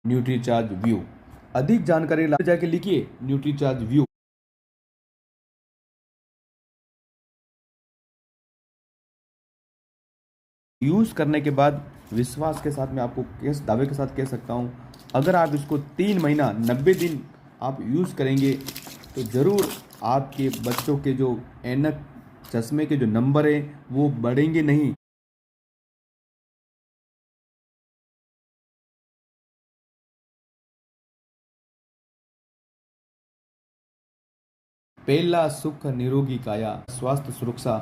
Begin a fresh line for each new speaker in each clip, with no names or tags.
Nutricharge view. अधिक जानकारी जाके लिखिए न्यूट्रीचार्ज व्यू। यूज़ करने के बाद विश्वास के साथ मैं आपको किस दावे के साथ कह सकता हूँ, अगर आप इसको 3 महीना 90 दिन आप यूज़ करेंगे तो ज़रूर आपके बच्चों के जो ऐनक चश्मे के जो नंबर हैं वो बढ़ेंगे नहीं। पहला सुख निरोगी काया, स्वास्थ्य सुरक्षा,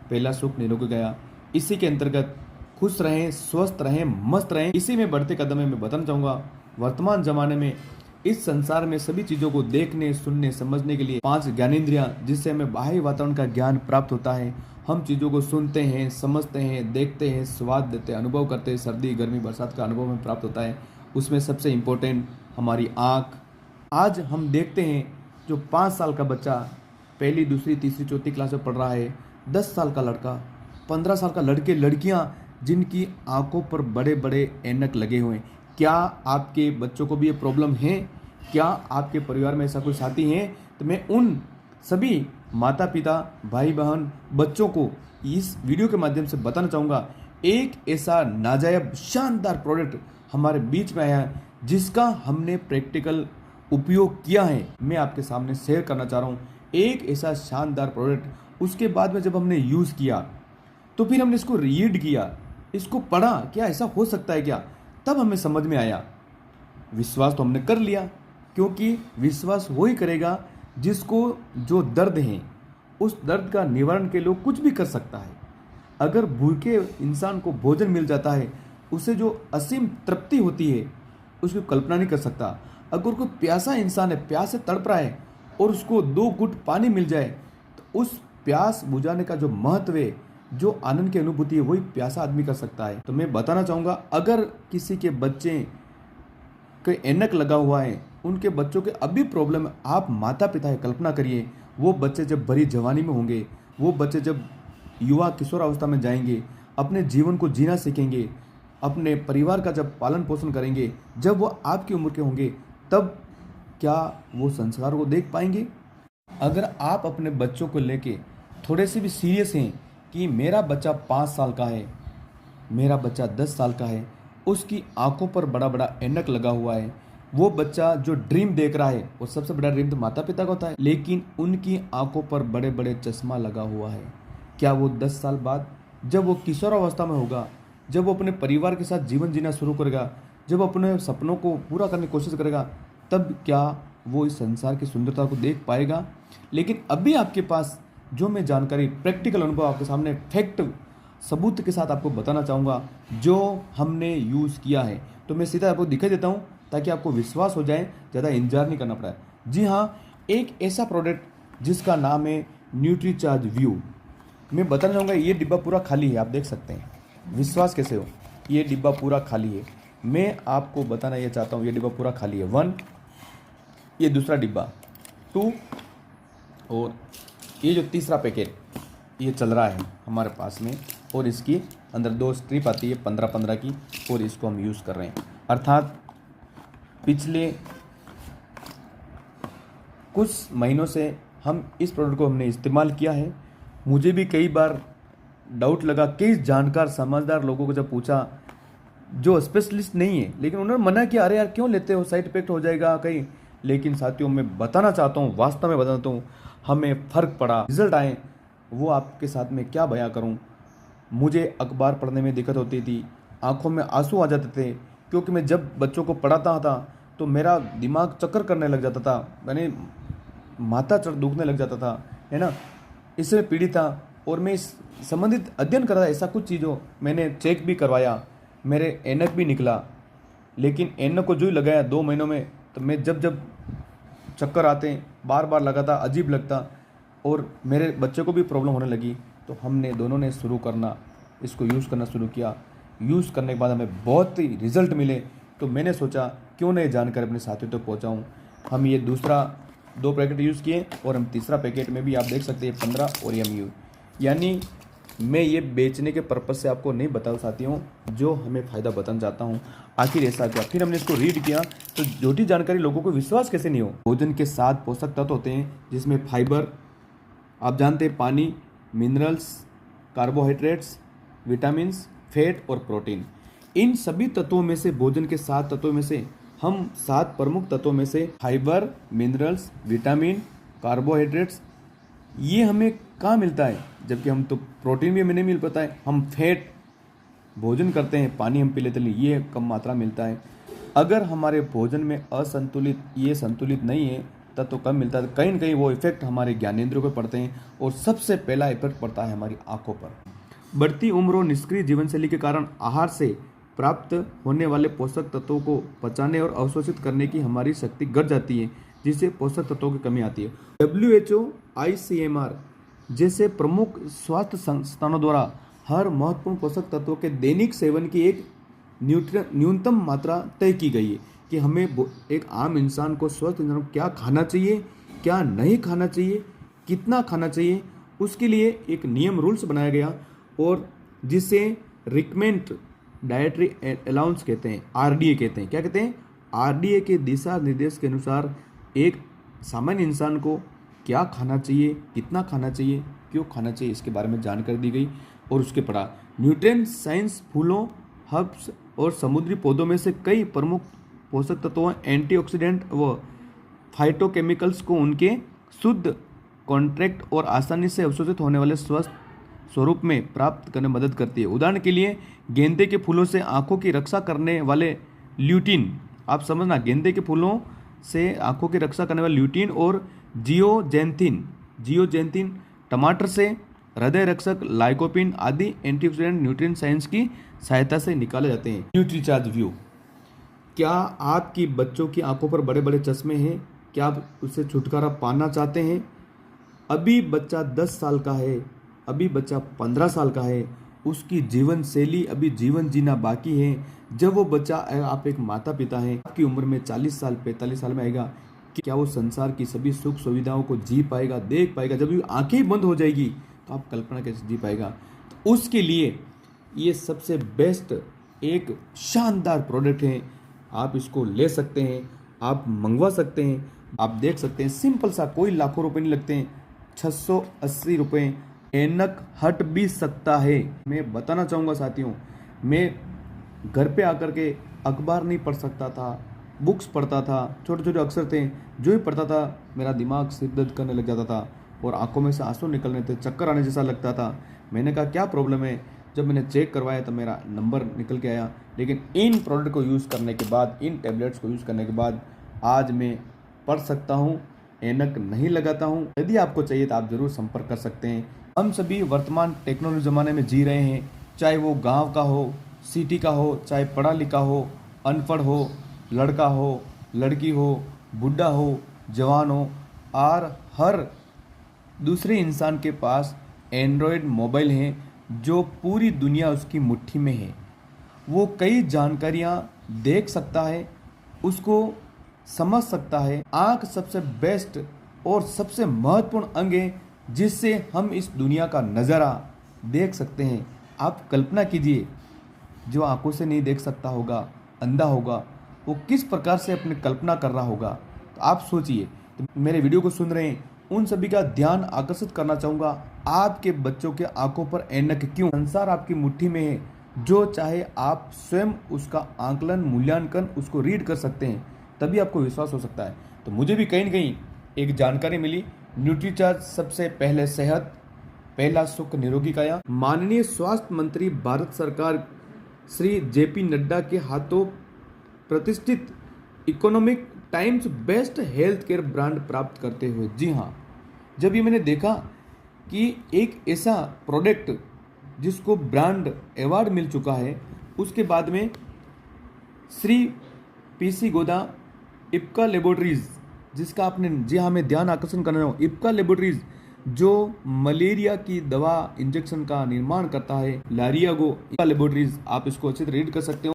पहला सुख निरोगी काया। इसी के अंतर्गत खुश रहें, स्वस्थ रहें, मस्त रहें। इसी में बढ़ते कदम में मैं बताना चाहूँगा, वर्तमान जमाने में इस संसार में सभी चीज़ों को देखने, सुनने, समझने के लिए 5 ज्ञानेंद्रियाँ, जिससे हमें बाह्य वातावरण का ज्ञान प्राप्त होता है। हम चीज़ों को सुनते हैं, समझते हैं, देखते हैं, स्वाद देते हैं, अनुभव करते हैं। सर्दी, गर्मी, बरसात का अनुभव हमें प्राप्त होता है। उसमें सबसे इम्पोर्टेंट हमारी आँख। आज हम देखते हैं जो 5 साल का बच्चा पहली, दूसरी, तीसरी, चौथी क्लास में पढ़ रहा है, 10 साल का लड़का, 15 साल का लड़के लड़कियां जिनकी आंखों पर बड़े बड़े ऐनक लगे हुए हैं। क्या आपके बच्चों को भी ये प्रॉब्लम है? क्या आपके परिवार में ऐसा कोई साथी है? तो मैं उन सभी माता पिता, भाई बहन, बच्चों को इस वीडियो के माध्यम से बताना चाहूँगा, एक ऐसा नाजायब शानदार प्रोडक्ट हमारे बीच में आया है जिसका हमने प्रैक्टिकल उपयोग किया है। मैं आपके सामने शेयर करना चाह रहा हूँ एक ऐसा शानदार प्रोडक्ट। उसके बाद में जब हमने यूज़ किया तो फिर हमने इसको रीड किया, इसको पढ़ा, क्या ऐसा हो सकता है क्या? तब हमें समझ में आया। विश्वास तो हमने कर लिया, क्योंकि विश्वास वही करेगा जिसको जो दर्द है उस दर्द का निवारण के लिए कुछ भी कर सकता है। अगर भूखे इंसान को भोजन मिल जाता है, उसे जो असीम तृप्ति होती है उसकी कल्पना नहीं कर सकता। अगर कोई प्यासा इंसान है, प्यास से तड़प रहा है और उसको 2 घुट पानी मिल जाए तो उस प्यास बुझाने का जो महत्व है, जो आनंद की अनुभूति है, वही प्यासा आदमी कर सकता है। तो मैं बताना चाहूँगा, अगर किसी के बच्चे के ऐनक लगा हुआ है, उनके बच्चों के अभी प्रॉब्लम है, आप माता पिता है, कल्पना करिए वो बच्चे जब भरी जवानी में होंगे, वो बच्चे जब युवा किशोर अवस्था में जाएंगे, अपने जीवन को जीना सीखेंगे, अपने परिवार का जब पालन पोषण करेंगे, जब वो आपकी उम्र के होंगे, तब क्या वो संस्कार को देख पाएंगे? अगर आप अपने बच्चों को लेके थोड़े से भी सीरियस हैं कि मेरा बच्चा 5 साल का है, मेरा बच्चा 10 साल का है, उसकी आंखों पर बड़ा बड़ा ऐनक लगा हुआ है, वो बच्चा जो ड्रीम देख रहा है, वो सबसे बड़ा ड्रीम तो माता पिता का होता है, लेकिन उनकी आंखों पर बड़े बड़े चश्मा लगा हुआ है। क्या वो 10 साल बाद जब वो किशोर अवस्था में होगा, जब वो अपने परिवार के साथ जीवन जीना शुरू करेगा, जब अपने सपनों को पूरा करने की कोशिश करेगा, तब क्या वो इस संसार की सुंदरता को देख पाएगा? लेकिन अभी आपके पास जो मैं जानकारी, प्रैक्टिकल अनुभव आपके सामने फैक्ट सबूत के साथ आपको बताना चाहूँगा, जो हमने यूज़ किया है, तो मैं सीधा आपको दिखा देता हूँ ताकि आपको विश्वास हो जाए, ज़्यादा इंतजार नहीं करना पड़ा। जी हाँ, एक ऐसा प्रोडक्ट जिसका नाम है न्यूट्रीचार्ज व्यू। मैं बताना चाहूँगा, ये डिब्बा पूरा खाली है, आप देख सकते हैं। विश्वास कैसे हो? ये डिब्बा पूरा खाली है। मैं आपको बताना ये चाहता हूँ, ये डिब्बा पूरा खाली है 1, ये दूसरा डिब्बा 2, और ये जो तीसरा पैकेट ये चल रहा है हमारे पास में, और इसकी अंदर 2 स्ट्रिप आती है 15-15 की, और इसको हम यूज़ कर रहे हैं। अर्थात पिछले कुछ महीनों से हम इस प्रोडक्ट को हमने इस्तेमाल किया है। मुझे भी कई बार डाउट लगा, कई जानकार समझदार लोगों को जब पूछा जो स्पेशलिस्ट नहीं है, लेकिन उन्होंने मना किया, अरे यार क्यों लेते हो, साइड इफेक्ट हो जाएगा कहीं। लेकिन साथियों, मैं बताना चाहता हूँ, वास्तव में बताता हूँ, हमें फ़र्क पड़ा, रिजल्ट आए, वो आपके साथ में क्या बयां करूँ। मुझे अखबार पढ़ने में दिक्कत होती थी, आंखों में आंसू आ जाते थे, क्योंकि मैं जब बच्चों को पढ़ाता था तो मेरा दिमाग चक्कर करने लग जाता था, मैंने माथा दुखने लग जाता था, है ना। इससे पीड़ित था और मैं इस संबंधित अध्ययन कर रहा था। ऐसा कुछ चीज़ों मैंने चेक भी करवाया, मेरे ऐनक भी निकला, लेकिन ऐनक को जो ही लगाया 2 महीनों में, तो मैं जब जब चक्कर आते हैं, बार बार लगाता, अजीब लगता, और मेरे बच्चे को भी प्रॉब्लम होने लगी। तो हमने दोनों ने शुरू करना, इसको यूज़ करना शुरू किया। यूज़ करने के बाद हमें बहुत ही रिजल्ट मिले, तो मैंने सोचा क्यों नहीं जानकर अपने साथियों तक पहुँचाऊँ। हम ये दूसरा 2 पैकेट यूज़ किए, और हम तीसरा पैकेट में भी आप देख सकते हैं 15 और एम यू, यानी मैं ये बेचने के पर्पज से आपको नहीं बता साथियों, जो हमें फ़ायदा बताना चाहता हूँ। आखिर ऐसा क्या? फिर हमने इसको रीड किया तो झूठी जानकारी लोगों को विश्वास कैसे नहीं हो। भोजन के 7 पोषक तत्व होते हैं, जिसमें फाइबर, आप जानते हैं, पानी, मिनरल्स, कार्बोहाइड्रेट्स, विटामिन्स, फैट और प्रोटीन। इन सभी तत्वों में से, भोजन के 7 तत्वों में से, हम 7 प्रमुख तत्वों में से फाइबर, मिनरल्स, विटामिन, कार्बोहाइड्रेट्स, ये हमें कहाँ मिलता है? जबकि हम तो प्रोटीन भी हमें नहीं मिल पाता है। हम फैट भोजन करते हैं, पानी हम पी लेते हैं, ये कम मात्रा मिलता है। अगर हमारे भोजन में असंतुलित, ये संतुलित नहीं है, तब तो कम मिलता है। कहीं न कहीं वो इफेक्ट हमारे ज्ञानेंद्रियों पर पड़ते हैं और सबसे पहला इफेक्ट पड़ता है हमारी आंखों पर। बढ़ती उम्र और निष्क्रिय जीवनशैली के कारण आहार से प्राप्त होने वाले पोषक तत्वों को पचाने और अवशोषित करने की हमारी शक्ति घट जाती है, जिससे पोषक तत्वों की कमी आती है। WHO, ICMR जैसे प्रमुख स्वास्थ्य संस्थानों द्वारा हर महत्वपूर्ण पोषक तत्वों के दैनिक सेवन की एक न्यूनतम मात्रा तय की गई है कि हमें एक आम इंसान को, स्वस्थ इंसान को क्या खाना चाहिए, क्या नहीं खाना चाहिए, कितना खाना चाहिए। उसके लिए एक नियम, रूल्स बनाया गया, और जिसे रिकमेंड डाइटरी अलाउंस कहते हैं, RDA कहते हैं। क्या कहते हैं? RDA के दिशा निर्देश के अनुसार एक सामान्य इंसान को क्या खाना चाहिए, कितना खाना चाहिए, क्यों खाना चाहिए, इसके बारे में जानकारी दी गई। और उसके पढ़ा न्यूट्रिएंट साइंस, फूलों, हर्ब्स और समुद्री पौधों में से कई प्रमुख पोषक तत्वों, एंटीऑक्सीडेंट व फाइटोकेमिकल्स को उनके शुद्ध, कॉन्ट्रैक्ट और आसानी से अवशोषित होने वाले स्वस्थ स्वरूप में प्राप्त करने में मदद करती है। उदाहरण के लिए गेंदे के फूलों से आंखों की रक्षा करने वाले ल्यूटिन, आप समझना, गेंदे के फूलों से आंखों की रक्षा करने वाले ल्यूटिन और जियोजेंथिन, टमाटर से हृदय रक्षक लाइकोपिन आदि एंटीऑक्सीडेंट न्यूट्रिएंट साइंस की सहायता से निकाले जाते हैं। Nutricharge view. क्या आपकी बच्चों की आंखों पर बड़े बड़े चश्मे हैं? क्या आप उससे छुटकारा पाना चाहते हैं? अभी बच्चा 10 साल का है, अभी बच्चा 15 साल का है, उसकी जीवन शैली, अभी जीवन जीना बाकी है। जब वो बच्चा, आप एक माता पिता हैं, आपकी उम्र में 40 साल 45 साल में आएगा, कि क्या वो संसार की सभी सुख सुविधाओं को जी पाएगा, देख पाएगा? जब आंखें ही बंद हो जाएगी तो आप कल्पना कैसे जी पाएगा? तो उसके लिए ये सबसे बेस्ट एक शानदार प्रोडक्ट है। आप इसको ले सकते हैं, आप मंगवा सकते हैं, आप देख सकते हैं। सिंपल सा, कोई लाखों रुपए नहीं लगते हैं, 680 रुपये। ऐनक हट भी सकता है। मैं बताना चाहूँगा साथियों, मैं घर पे आकर के अखबार नहीं पढ़ सकता था, बुक्स पढ़ता था, छोटे छोटे अक्षर थे, जो ही पढ़ता था मेरा दिमाग सिर दर्द करने लग जाता था और आंखों में से आंसू निकलने थे, चक्कर आने जैसा लगता था। मैंने कहा क्या प्रॉब्लम है? जब मैंने चेक करवाया तो मेरा नंबर निकल के आया। लेकिन इन प्रोडक्ट को यूज़ करने के बाद, इन टैबलेट्स को यूज़ करने के बाद आज मैं पढ़ सकता हूँ, ऐनक नहीं लगाता हूँ। यदि आपको चाहिए तो आप ज़रूर संपर्क कर सकते हैं। हम सभी वर्तमान टेक्नोलॉजी ज़माने में जी रहे हैं, चाहे वो गांव का हो, सिटी का हो, चाहे पढ़ा लिखा हो, अनपढ़ हो, लड़का हो, लड़की हो, बुढ़ा हो, जवान हो, और हर दूसरे इंसान के पास एंड्रॉयड मोबाइल हैं, जो पूरी दुनिया उसकी मुट्ठी में है। वो कई जानकारियाँ देख सकता है, उसको समझ सकता है। आँख सबसे बेस्ट और सबसे महत्वपूर्ण अंग है, जिससे हम इस दुनिया का नज़ारा देख सकते हैं। आप कल्पना कीजिए, जो आंखों से नहीं देख सकता होगा, अंधा होगा, वो किस प्रकार से अपनी कल्पना कर रहा होगा। तो आप सोचिए। तो मेरे वीडियो को सुन रहे हैं उन सभी का ध्यान आकर्षित करना चाहूँगा, आपके बच्चों के आंखों पर ऐनक क्यों? संसार आपकी मुट्ठी में है, जो चाहे आप स्वयं उसका आंकलन, मूल्यांकन, उसको रीड कर सकते हैं, तभी आपको विश्वास हो सकता है। तो मुझे भी कहीं न कहीं एक जानकारी मिली। न्यूट्रीचार्ज, सबसे पहले सेहत, पहला सुख, निरोगी काया। माननीय स्वास्थ्य मंत्री भारत सरकार श्री JP नड्डा के हाथों प्रतिष्ठित economic times best health care brand प्राप्त करते हुए। जी हाँ, जब ये मैंने देखा कि एक ऐसा प्रोडक्ट जिसको ब्रांड अवार्ड मिल चुका है, उसके बाद में श्री PC गोदा इप्का लेबोरेटरीज, जिसका आपने, जी हाँ, मैं ध्यान आकर्षण कर रहा हूँ, इप्का लेबोरेटरीज जो मलेरिया की दवा इंजेक्शन का निर्माण करता है, लारियागो इप्का लेबोरेटरीज, आप इसको अच्छे से रीड कर सकते हो।